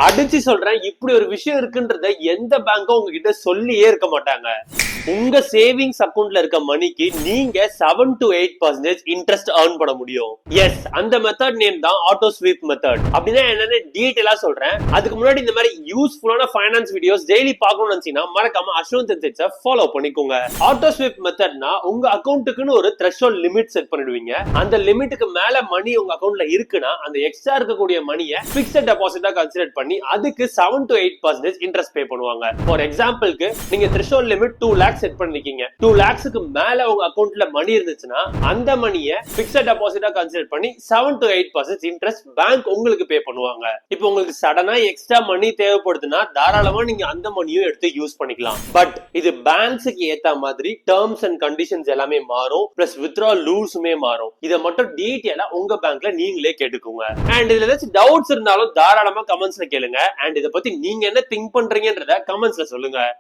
அடிச்சு சொல்றேன், இப்படி ஒரு விஷயம் இருக்குன்றத எந்த பேங்க்கும் உங்ககிட்ட சொல்லியே இருக்க மாட்டாங்க. உங்க சேவிங்ஸ் அக்கவுண்ட்ல இருக்க மணிக்கு நீங்க 7 to 8% இன்ட்ரெஸ்ட் ஏர்ன் பண்ண முடியும். எஸ், அந்த மெத்தட் நேம் தான் ஆட்டோ ஸ்வீப் மெத்தட். அப்படின்னா என்னன்னு டீடைலா சொல்றேன். அதுக்கு முன்னாடி இந்த மாதிரி யூஸ்ஃபுல்லான ஃபைனான்ஸ் வீடியோஸ் டெய்லி பார்க்கணும்னு நினைச்சீங்கன்னா மறக்காம அஸ்வந்த் இன்சைட்ஸை ஃபாலோ பண்ணிக்கோங்க. ஆட்டோ ஸ்வீப் மெத்தட்னா உங்க அக்கவுண்ட்டுக்குன்னு ஒரு த்ரெஷோல்ட் லிமிட் செட் பண்ணிடுவீங்க. அந்த லிமிட்டுக்கு மேல மணி உங்க அக்கவுண்ட்ல இருக்குன்னா அந்த எக்ஸ்ட்ரா இருக்கக்கூடிய மணியை பிக்ஸட் டெபாசிட்டா கன்சிடர் பண்ணி அதுக்கு 7 to 8% இன்ட்ரெஸ்ட் பே பண்ணுவாங்க. ஃபார் எக்ஸாம்பிளுக்கு நீங்க த்ரெஷோல்ட் லிமிட் 2 lakhs செட் பண்ணிருக்கீங்க. 2 lakhsக்கு மேல உங்க அக்கவுண்ட்ல மணி இருந்துச்சுன்னா அந்த மணியை பிக்ஸட் டெபாசிட்டா கன்சிடர் பண்ணி 7 to 8% இன்ட்ரெஸ்ட் பேங்க் உங்களுக்கு பே பண்ணுவாங்க. இப்போ உங்களுக்கு சடனா எக்ஸ்ட்ரா மணி தேவைப்படுதுன்னா தாராளமா நீங்க அந்த மணியும் எடுத்து யூஸ் பண்ணிக்கலாம். பட் இது பேங்க்ஸ்க்கு ஏத்த மாதிரி டேர்ம்ஸ் அண்ட் கண்டிஷன்ஸ் எல்லாமே மாறும். பிளஸ் வித்ட்ரால் ரூல்ஸுமே மாறும். இதை மட்டும் டீடைலா உங்க பேங்க்ல நீங்களே கேட்டுக்கோங்க. அண்ட் இதுல ஏதாச்சும் டவுட்ஸ் இருந்தாலும் தாராளமா கமெண்ட்ஸ்ல கேளுங்க. அண்ட் இதை பத்தி நீங்க என்ன திங்க் பண்றீங்கன்றத கமெண்ட்ஸ்ல சொல்லுங்க.